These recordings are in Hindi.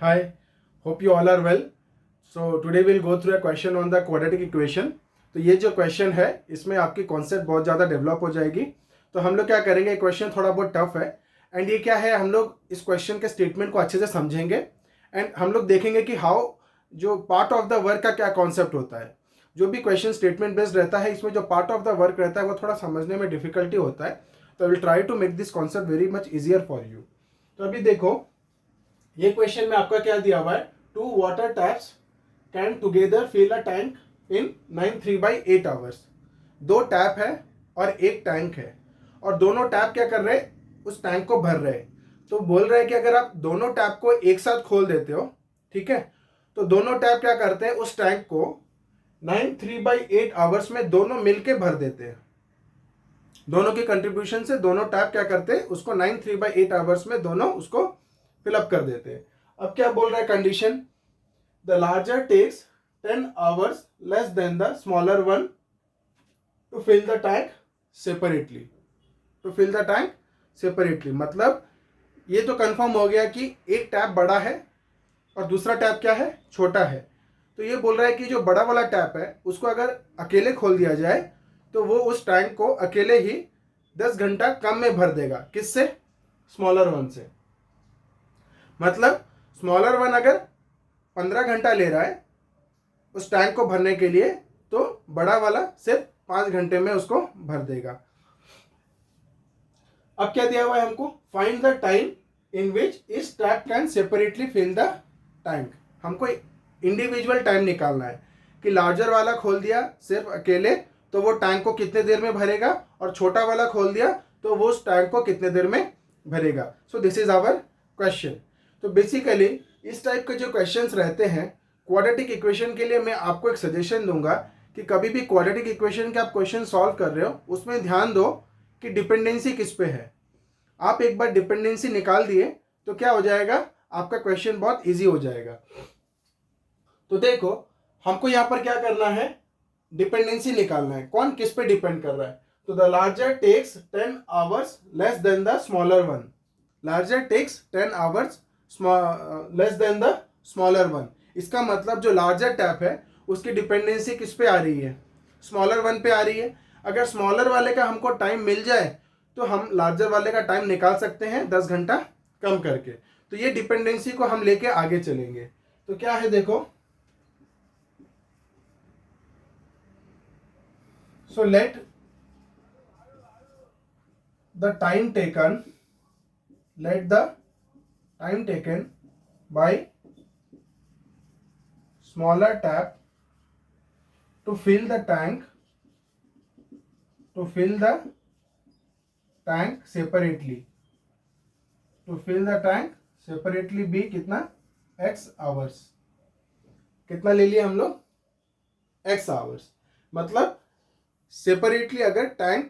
Hi, hope you all are well. So today we'll go through a question on the quadratic equation. तो ये जो क्वेश्चन है इसमें आपकी कॉन्सेप्ट बहुत ज़्यादा डेवलप हो जाएगी. तो हम लोग क्या करेंगे, क्वेश्चन थोड़ा बहुत टफ है एंड ये क्या है, हम लोग इस क्वेश्चन के स्टेटमेंट को अच्छे से समझेंगे एंड हम लोग देखेंगे कि हाउ जो पार्ट ऑफ द वर्क का क्या कॉन्सेप्ट होता है. जो भी क्वेश्चन स्टेटमेंट बेस्ड रहता है इसमें जो पार्ट ऑफ द वर्क रहता है वो थोड़ा समझने में डिफिकल्टी होता है. तो I will try to make this concept very much easier for you. तो अभी देखो, ये क्वेश्चन में आपका क्या दिया हुआ है, 2 water taps can together fill a tank in 9 3/8 hours. 2 tap है और एक टैंक है और दोनों टैप क्या कर रहे हैं, उस टैंक को भर रहे हैं. तो बोल रहे हैं कि अगर आप दोनों टैप को एक साथ खोल देते हो, ठीक है, तो दोनों टैप क्या करते हैं, उस टैंक को 9 3/8 आवर्स में दोनों मिलके भर देते हैं. दोनों के कंट्रीब्यूशन से दोनों टैप क्या करते हैं, उसको 9 3/8 आवर्स में दोनों उसको फिलअप कर देते हैं. अब क्या बोल रहा है condition, the larger takes 10 hours less than the smaller one to fill the tank separately. To fill the tank separately मतलब ये तो कंफर्म हो गया कि एक टैप बड़ा है और दूसरा टैप क्या है, छोटा है. तो ये बोल रहा है कि जो बड़ा वाला टैप है उसको अगर अकेले खोल दिया जाए तो वो उस टैंक को अकेले ही 10 घंटा कम में भर देगा. किससे, स्मॉलर वन से. मतलब स्मॉलर वन अगर 15 घंटा ले रहा है उस टैंक को भरने के लिए, तो बड़ा वाला सिर्फ 5 घंटे में उसको भर देगा. अब क्या दिया हुआ है हमको, find the time in which इस tap can separately fill the tank. हमको इंडिविजुअल टाइम निकालना है कि लार्जर वाला खोल दिया सिर्फ अकेले तो वो टैंक को कितने देर में भरेगा और छोटा वाला खोल दिया तो वो उस टैंक को कितने देर में भरेगा. So this is our question. तो बेसिकली इस टाइप के जो क्वेश्चंस रहते हैं क्वाड्रेटिक इक्वेशन के लिए, मैं आपको एक सजेशन दूंगा कि कभी भी क्वाड्रेटिक इक्वेशन के आप क्वेश्चन सॉल्व कर रहे हो उसमें ध्यान दो कि डिपेंडेंसी किस पे है. आप एक बार डिपेंडेंसी निकाल दिए तो क्या हो जाएगा, आपका क्वेश्चन बहुत ईजी हो जाएगा. तो देखो, हमको यहाँ पर क्या करना है, डिपेंडेंसी निकालना है. कौन किस पे डिपेंड कर रहा है, तो the larger takes 10 hours less than the smaller one. Larger takes 10 hours less than the smaller one. इसका मतलब जो लार्जर टैप है उसकी डिपेंडेंसी किस पे आ रही है, स्मॉलर वन पे आ रही है. अगर स्मॉलर वाले का हमको टाइम मिल जाए तो हम लार्जर वाले का टाइम निकाल सकते हैं 10 घंटा कम करके. तो ये डिपेंडेंसी को हम लेके आगे चलेंगे. तो क्या है देखो, so let the time taken by smaller tap to fill the tank separately be कितना, x आवर्स. कितना ले लिया हम लोग, x आवर्स. मतलब सेपरेटली अगर टैंक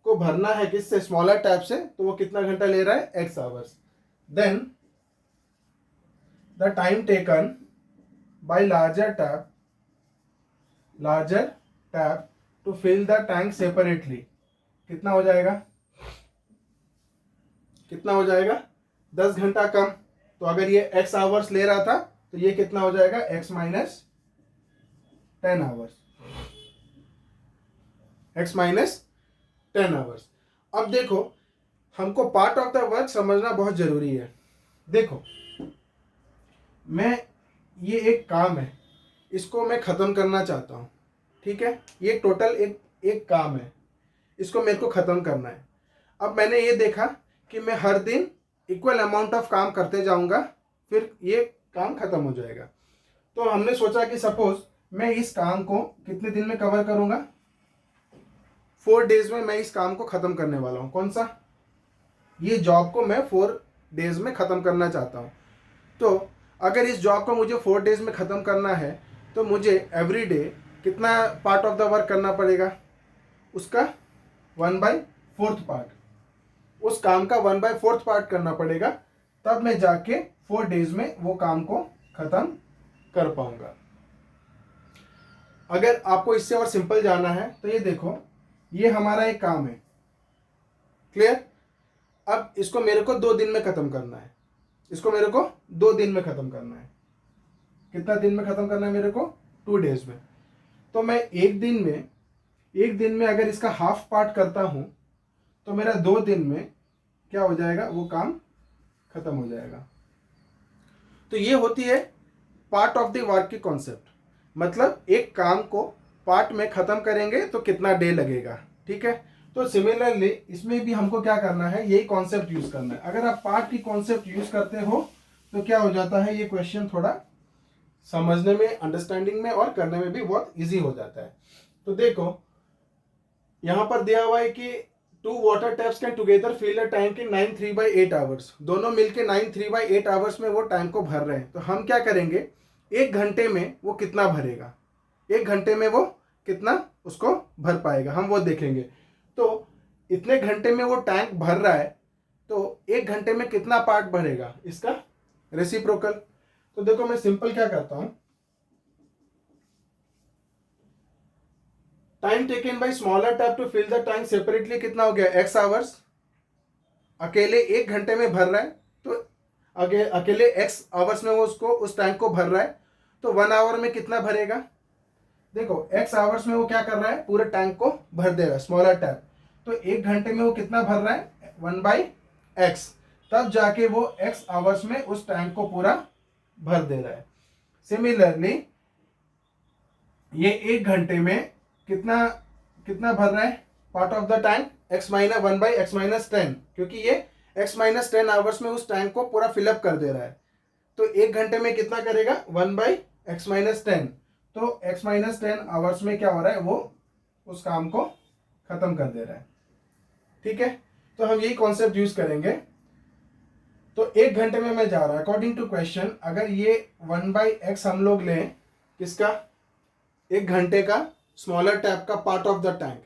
को भरना है किससे, स्मॉलर टैप से, तो वो कितना घंटा ले रहा है, x hours. Then the time taken by larger tap to fill the tank separately कितना हो जाएगा, 10 घंटा कम. तो अगर ये x आवर्स ले रहा था तो ये कितना हो जाएगा, x माइनस 10 आवर्स. अब देखो, हमको पार्ट ऑफ द वर्क समझना बहुत जरूरी है. देखो, ये एक काम है, इसको मैं खत्म करना चाहता हूं, ठीक है. ये टोटल एक काम है, इसको मेरे को खत्म करना है. अब मैंने ये देखा कि मैं हर दिन इक्वल अमाउंट ऑफ काम करते जाऊंगा, फिर ये काम खत्म हो जाएगा. तो हमने सोचा कि सपोज मैं इस काम को कितने दिन में कवर करूंगा, 4 डेज में मैं इस काम को खत्म करने वाला हूं. कौन सा, ये जॉब को मैं 4 डेज में खत्म करना चाहता हूं. तो अगर इस जॉब को मुझे 4 डेज में खत्म करना है तो मुझे एवरी डे कितना पार्ट ऑफ द वर्क करना पड़ेगा, उसका 1/4 पार्ट. उस काम का 1/4 पार्ट करना पड़ेगा, तब मैं जाके 4 डेज में वो काम को खत्म कर पाऊंगा. अगर आपको इससे और सिंपल जाना है तो ये देखो, ये हमारा एक काम है, क्लियर. अब इसको मेरे को 2 दिन में खत्म करना है. इसको मेरे को 2 दिन में ख़त्म करना है। कितना दिन में ख़त्म करना है मेरे को? 2 डेज में। तो मैं एक दिन में अगर इसका हाफ पार्ट करता हूँ तो मेरा 2 दिन में क्या हो जाएगा, वो काम ख़त्म हो जाएगा। तो ये होती है पार्ट ऑफ द वर्क की कॉन्सेप्ट। मतलब एक काम को पार्ट में ख़त्म करेंगे तो कितना डे लगेगा, ठीक है। तो सिमिलरली इसमें भी हमको क्या करना है, यही कॉन्सेप्ट यूज़ करना है। अगर आप पार्ट की कॉन्सेप्ट यूज़ करते हो तो क्या हो जाता है, ये क्वेश्चन थोड़ा समझने में, अंडरस्टैंडिंग में और करने में भी बहुत ईजी हो जाता है। तो देखो यहाँ पर दिया हुआ है कि 2 water taps can together fill the tank in 9 3/8 hours. दोनों मिलके 9 3/8 आवर्स में वो टैंक को भर रहे हैं। तो हम क्या करेंगे, 1 घंटे में वो कितना भरेगा, 1 घंटे में वो कितना उसको भर पाएगा, हम वो देखेंगे। तो इतने घंटे में वो टैंक भर रहा है, तो 1 घंटे में कितना पार्ट भरेगा, इसका रेसिप्रोकल। तो देखो मैं सिंपल क्या करता हूं, time taken by smaller tap to fill the tank separately कितना हो गया, x आवर्स। अकेले 1 घंटे में भर रहा है तो अकेले x आवर्स में वो उसको उस टैंक को भर रहा है। तो 1 आवर में कितना भरेगा, देखो x आवर्स में वो क्या कर रहा है, पूरे टैंक को भर दे रहा है स्मॉलर टैप। तो 1 घंटे में वो कितना भर रहा है, 1/x। तब जाके वो x आवर्स में उस टैंक को पूरा भर दे रहा है। सिमिलरली ये 1 घंटे में कितना कितना भर रहा है, part of the tank x minus 1/x-10, क्योंकि ये x-10 आवर्स में उस टैंक को पूरा फिलअप कर दे रहा है। तो 1 घंटे में कितना करेगा, 1/x-10। तो x-10 आवर्स में क्या हो रहा है, वो उस काम को खत्म कर दे रहा है, ठीक है। तो हम यही कॉन्सेप्ट यूज करेंगे। तो 1 घंटे में मैं जा रहा है अकॉर्डिंग टू क्वेश्चन। अगर ये 1/x हम लोग लें, किसका, 1 घंटे का स्मॉलर टैप का पार्ट ऑफ द टैंक,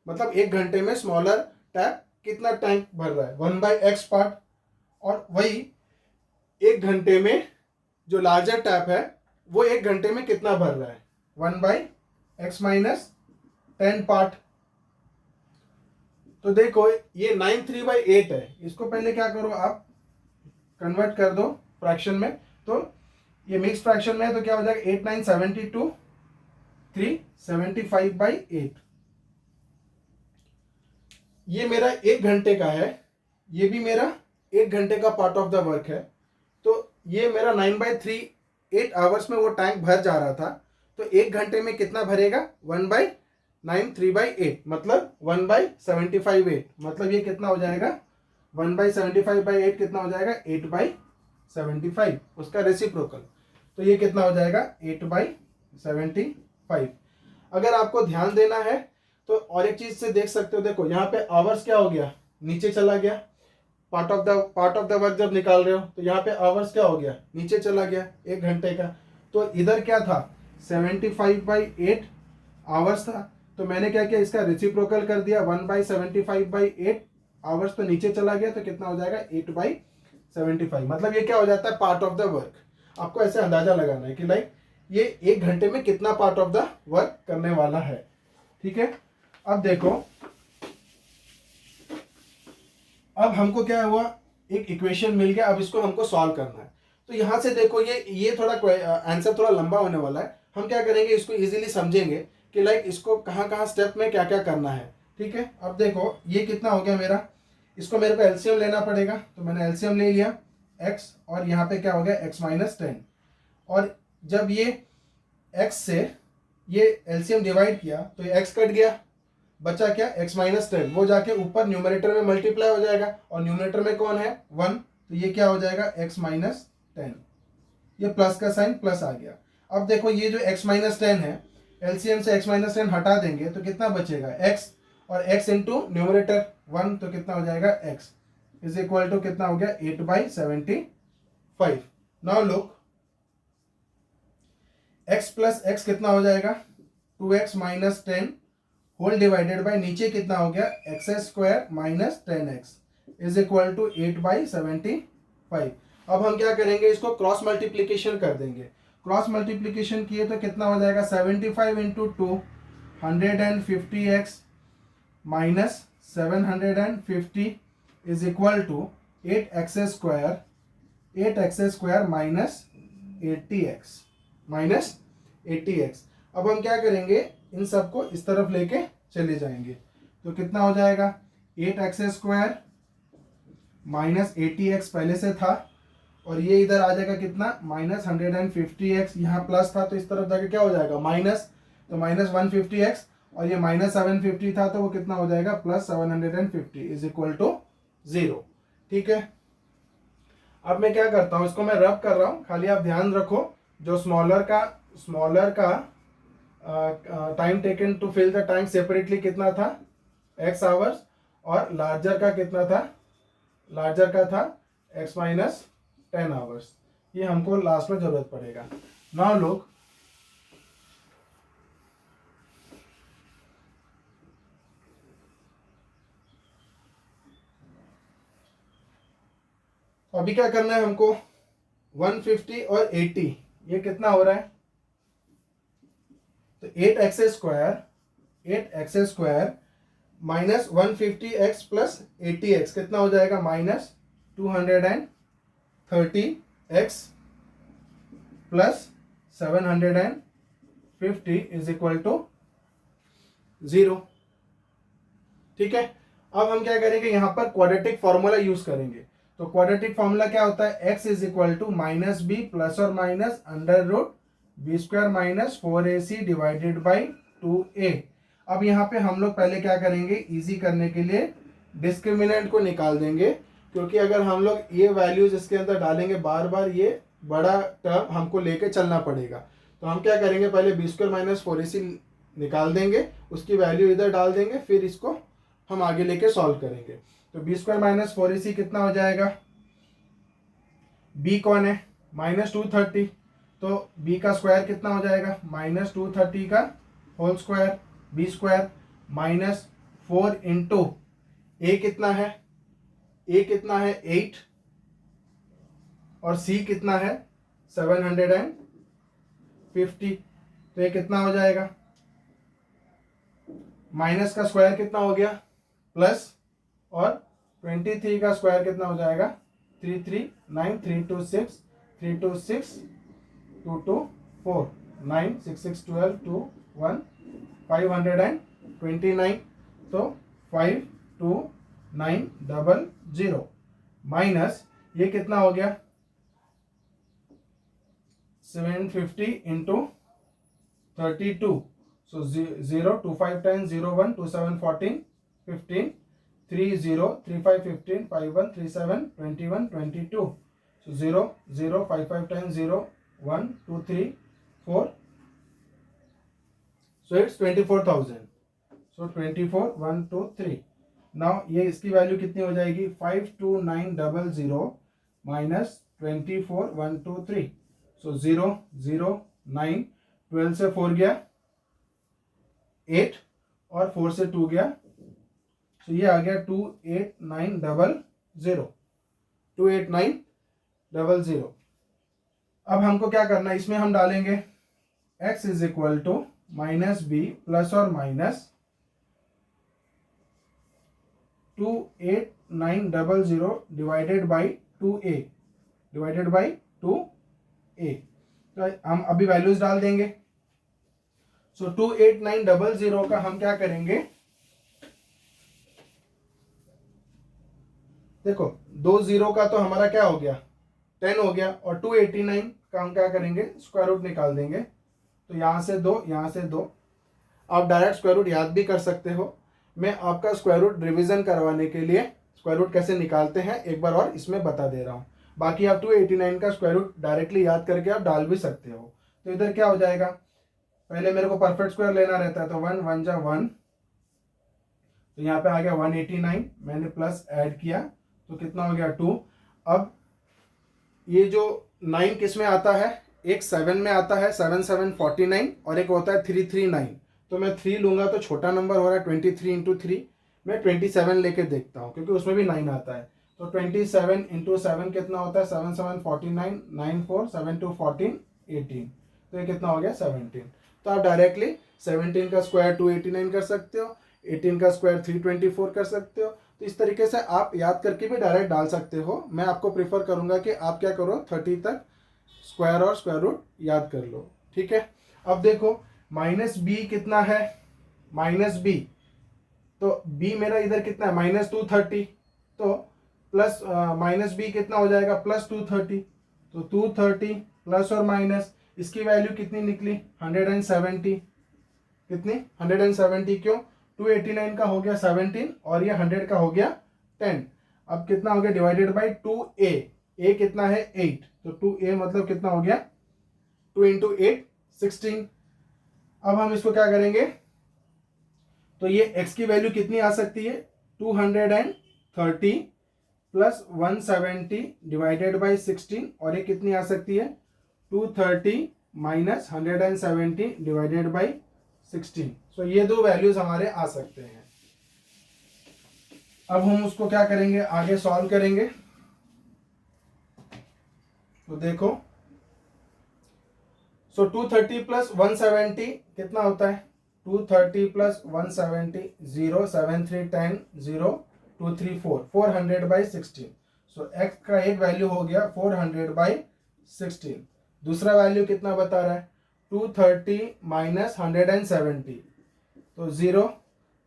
मतलब 1 घंटे में स्मॉलर टैप कितना टैंक भर रहा है, 1/x पार्ट। और वही 1 घंटे में जो लार्जर टैप है वो 1 घंटे में कितना भर रहा है, 1/x-10 पार्ट। तो देखो ये 9 3/8 है, इसको पहले क्या करो, आप कन्वर्ट कर दो फ्रैक्शन में। तो ये मिक्स फ्रैक्शन में है तो क्या हो जाएगा, 8 9 72, 375/8। ये मेरा 1 घंटे का है, ये भी मेरा 1 घंटे का पार्ट ऑफ द वर्क है। तो ये मेरा 9/3/8 आवर्स में वो टैंक भर जा रहा था। तो 1 घंटे में कितना भरेगा, 1/9 3/8, मतलब 1/75/8। मतलब ये कितना हो जाएगा, 1/75/8 कितना हो जाएगा, 8/75, उसका रेसिप्रोकल। तो ये कितना हो जाएगा, 8/75। अगर आपको ध्यान देना है तो और एक चीज से देख सकते हो, देखो यहाँ पे आवर्स क्या हो गया, नीचे चला गया। पार्ट ऑफ द वर्क जब निकाल रहे हो तो यहाँ पे आवर्स क्या हो गया, नीचे चला गया 1 घंटे का। तो इधर क्या था, 75/8 आवर्स था। तो मैंने क्या किया, इसका रेसिप्रोकल कर दिया, 1/75/8 आवर्स तो नीचे चला गया। तो कितना हो जाएगा, 8/75। मतलब ये क्या हो जाता है, पार्ट ऑफ द वर्क। आपको ऐसे अंदाजा लगाना है कि लाइक ये 1 घंटे में कितना पार्ट ऑफ द वर्क करने वाला है, ठीक है। अब देखो, अब हमको क्या हुआ, एक इक्वेशन मिल गया, अब इसको हमको सॉल्व करना है। तो यहां से देखो ये थोड़ा आंसर थोड़ा लंबा होने वाला है। हम क्या करेंगे, इसको इजीली समझेंगे कि लाइक इसको कहाँ कहाँ स्टेप में क्या क्या करना है, ठीक है। अब देखो ये कितना हो गया मेरा, इसको मेरे को एलसीएम लेना पड़ेगा। तो मैंने एलसीएम ले लिया x, और यहाँ पे क्या हो गया, x-10। और जब ये x से ये एलसीएम डिवाइड किया तो ये x कट गया, बचा क्या, x-10। वो जाके ऊपर न्यूमरेटर में मल्टीप्लाई हो जाएगा, और न्यूमरेटर में कौन है, 1। तो ये क्या हो जाएगा, x-10। ये प्लस का साइन प्लस आ गया। अब देखो ये जो x-10 है, एलसीएम से x-10 हटा देंगे तो कितना बचेगा, x, और x इंटू न्यूमरेटर 1, तो कितना हो जाएगा, x इज इक्वल टू कितना हो गया, 8/75। Now look, x plus x कितना हो जाएगा, 2x-10 होल डिवाइडेड बाय नीचे कितना हो गया, x² - 10x is equal to 8/75। अब हम क्या करेंगे, इसको क्रॉस मल्टीप्लीकेशन कर देंगे। क्रॉस मल्टीप्लीकेशन किए तो कितना हो जाएगा, 75 into 2 150x - 750 is equal to 8x² 8x² minus 80x। अब हम क्या करेंगे, इन सबको इस तरफ लेके चले जाएंगे, तो कितना हो जाएगा 8x² माइनस 80x पहले से था, और ये इधर आ जाएगा कितना माइनस 150x, यहाँ प्लस था तो इस तरफ जाके क्या हो जाएगा माइनस, तो माइनस 150x, और ये माइनस 750 था तो वो कितना हो जाएगा प्लस 750 इज इक्वल टू 0। ठीक है, अब मैं क्या करता हूँ, इसको मैं रब कर रहा हूँ, खाली आप ध्यान रखो जो स्मॉलर का time taken to fill the tank separately कितना था x आवर्स, और लार्जर का कितना था, लार्जर का था x माइनस 10 आवर्स। ये हमको लास्ट में जरूरत पड़ेगा। नाउ लोग अभी क्या करना है हमको, 150 और 80 ये कितना हो रहा है, तो 8x² minus 150x plus 80x कितना हो जाएगा minus 230x plus 750 is equal to 0। ठीक है, अब हम क्या करेंगे, यहां पर क्वाड्रेटिक फॉर्मूला यूज करेंगे। तो क्वाड्रेटिक फॉर्मूला क्या होता है, x is equal to minus B plus और minus under root b² minus 4ac divided by 2a। अब यहाँ पे हम लोग पहले क्या करेंगे, इजी करने के लिए डिस्क्रिमिनेंट को निकाल देंगे, क्योंकि अगर हम लोग ये वैल्यूज इसके अंदर डालेंगे बार बार ये बड़ा टर्म हमको लेके चलना पड़ेगा। तो हम क्या करेंगे, पहले b² माइनस 4ac निकाल देंगे, उसकी वैल्यू इधर डाल देंगे, फिर इसको हम आगे लेके सॉल्व करेंगे। तो b² माइनस 4ac कितना हो जाएगा, b कौन है माइनस 230, तो b का स्क्वायर कितना हो जाएगा माइनस 230 का whole square, b² minus 4 into a कितना है, 8 और c कितना है 750, तो ये कितना हो जाएगा, माइनस का स्क्वायर कितना हो गया प्लस, और 23 का स्क्वायर कितना हो जाएगा 339, 326, 326, 224, 9, 6, 6, 12, 2, 1, 529, तो 52900 माइनस ये कितना हो गया 750 into 32, so 0, 2, 5, 10, 0, 1, 2, 7, 14, 15, 3, 0, 3, 5, 15, 5, 1, 3, 7, 21, 22, so 0, 0, 5, 5, 10, 0, 1, 2, 3, 4, so it's 24,000, so 24, 1, 2, 3। now ये इसकी वैल्यू कितनी हो जाएगी 52900 माइनस 24, 1, 2, 3, so 0, 0, 9, 12 से 4 गया 8 और 4 से 2 गया, तो ये आ गया 28900, 28900। अब हमको क्या करना है, इसमें हम डालेंगे x is equal to minus B plus और माइनस 28900 डिवाइडेड बाई 2a, तो हम अभी वैल्यूज डाल देंगे। सो 28900 का हम क्या करेंगे, देखो 2 0 का तो हमारा क्या हो गया 10 हो गया, और 289 का हम क्या करेंगे स्क्वायर रूट निकाल देंगे, तो यहाँ से 2, यहाँ से 2। आप डायरेक्ट स्क्वायर रूट याद भी कर सकते हो, मैं आपका स्क्वायर रूट रिविजन करवाने के लिए स्क्वायर रूट कैसे निकालते हैं एक बार और इसमें बता दे रहा हूँ। बाकी आप 289 का स्क्वायर रूट डायरेक्टली याद करके आप डाल भी सकते हो। तो इधर क्या हो जाएगा, पहले मेरे को परफेक्ट स्क्वायर लेना रहता है, तो 1 1 जा 1, तो यहाँ पे आ गया 189, मैंने प्लस ऐड किया तो कितना हो गया 2। अब ये जो 9 किस में आता है, एक 7 में आता है 7 7 49, और एक होता है 3 3 9, तो मैं 3 लूंगा तो छोटा नंबर हो रहा है 23 इंटू 3, मैं 27 लेके देखता हूँ क्योंकि उसमें भी 9 आता है, तो 27 इंटू 7 कितना होता है 7 7 49, 9 4 7 2 14 18, तो ये कितना हो गया 17। तो आप डायरेक्टली 17 का स्क्वायर 289 कर सकते हो, 18 का स्क्वायर 324 कर सकते हो, तो इस तरीके से आप याद करके भी डायरेक्ट डाल सकते हो। मैं आपको प्रेफर करूँगा कि आप क्या करो, 30 तक स्क्वायर और स्क्वायर रूट याद कर लो, ठीक है। अब देखो माइनस बी कितना है, माइनस बी, तो बी मेरा इधर कितना है -230, तो प्लस माइनस बी कितना हो जाएगा +230, तो 230 प्लस और माइनस इसकी वैल्यू कितनी निकली 170, कितनी 170, क्यों 289 का हो गया 17 और ये 100 का हो गया 10। अब कितना हो गया डिवाइडेड बाई 2a, a कितना है 8, तो 2a मतलब कितना हो गया 2 इंटू 8 16। अब हम इसको क्या करेंगे, तो ये x की वैल्यू कितनी आ सकती है 230 प्लस 170 डिवाइडेड बाई 16, और ये कितनी आ सकती है 230 माइनस 170 डिवाइडेड बाई 16। सो ये दो वैल्यूज हमारे आ सकते हैं। अब हम उसको क्या करेंगे, आगे सॉल्व करेंगे। तो देखो, सो 230 प्लस 170 कितना होता है 230 प्लस 170 0 7 3 10 0 2 3 4 400 बाई 16। सो x का एक वैल्यू हो गया 400 बाई 16। दूसरा वैल्यू कितना बता रहा है 230 माइनस 170, तो 0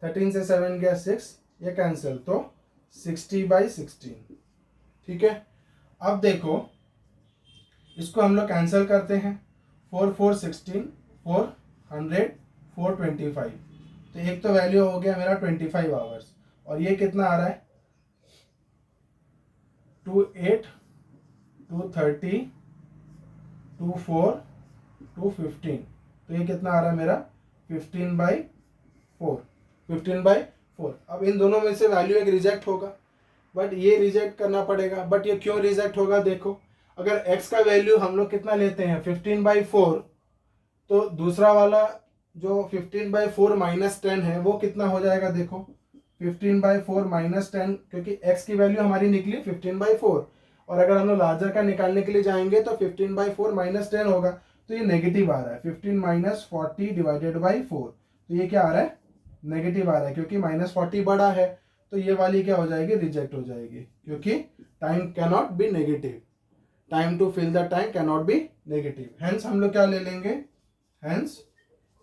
13 से 7 गया 6, ये कैंसिल, तो 60 बाई 16, ठीक है। अब देखो इसको हम लोग कैंसिल करते हैं, 4 4 16 400 425, तो एक तो वैल्यू हो गया मेरा 25 आवर्स, और ये कितना आ रहा है 28 230 24 215, तो ये कितना आ रहा है मेरा 15/4 15/4। अब इन दोनों में से वैल्यू एक रिजेक्ट होगा, बट ये रिजेक्ट करना पड़ेगा। बट ये क्यों रिजेक्ट होगा, देखो अगर x का वैल्यू हम लोग कितना लेते हैं 15/4, तो दूसरा वाला जो 15/4 माइनस 10 है वो कितना हो जाएगा, देखो 15/4 माइनस 10, क्योंकि x की वैल्यू हमारी निकली 15/4, और अगर हम लोग लार्जर का निकालने के लिए जाएंगे तो 15/4 माइनस 10 होगा, तो ये नेगेटिव आ रहा है 15 माइनस 40 डिवाइडेड बाई 4, तो ये क्या आ रहा है नेगेटिव आ रहा है, क्योंकि -40 बड़ा है, तो ये वाली क्या हो जाएगी रिजेक्ट हो जाएगी, क्योंकि time cannot be negative, time to fill the tank cannot be negative. Hence हम लोग क्या ले लेंगे, hence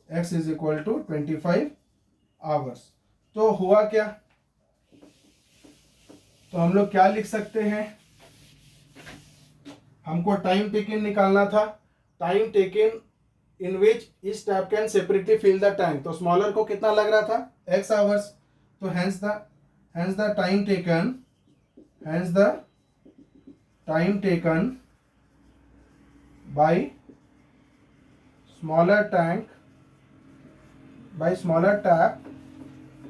x is equal to 25 hours. तो हुआ क्या, तो हम लोग क्या लिख सकते हैं, हमको टाइम टेकन निकालना था, टाइम टेकन इन विच इस tap can separately fill the tank, तो स्मॉलर को कितना लग रहा था x आवर्स, तो hence the time taken, hence the time taken by smaller tank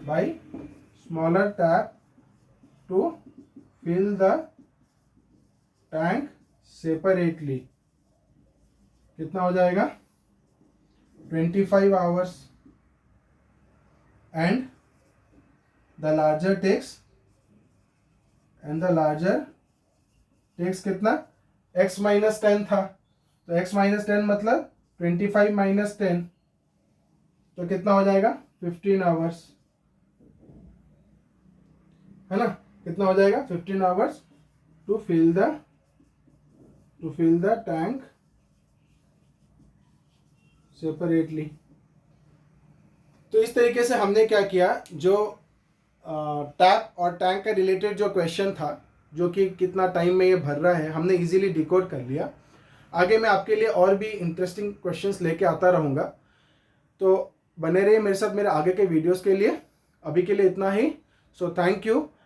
by smaller tap to fill the tank separately, कितना हो जाएगा 25 hours, and the larger takes कितना x माइनस 10 था, तो x माइनस 10 मतलब 25 माइनस 10, तो कितना हो जाएगा 15 आवर्स, है ना, कितना हो जाएगा 15 hours to fill the tank separately. तो इस तरीके से हमने क्या किया, जो टैप और टैंक का रिलेटेड जो क्वेश्चन था, जो कि कितना टाइम में ये भर रहा है, हमने इजीली डिकोड कर लिया। आगे मैं आपके लिए और भी इंटरेस्टिंग क्वेश्चंस लेके आता रहूँगा, तो बने रहिए मेरे साथ मेरे आगे के वीडियोस के लिए। अभी के लिए इतना ही, सो थैंक यू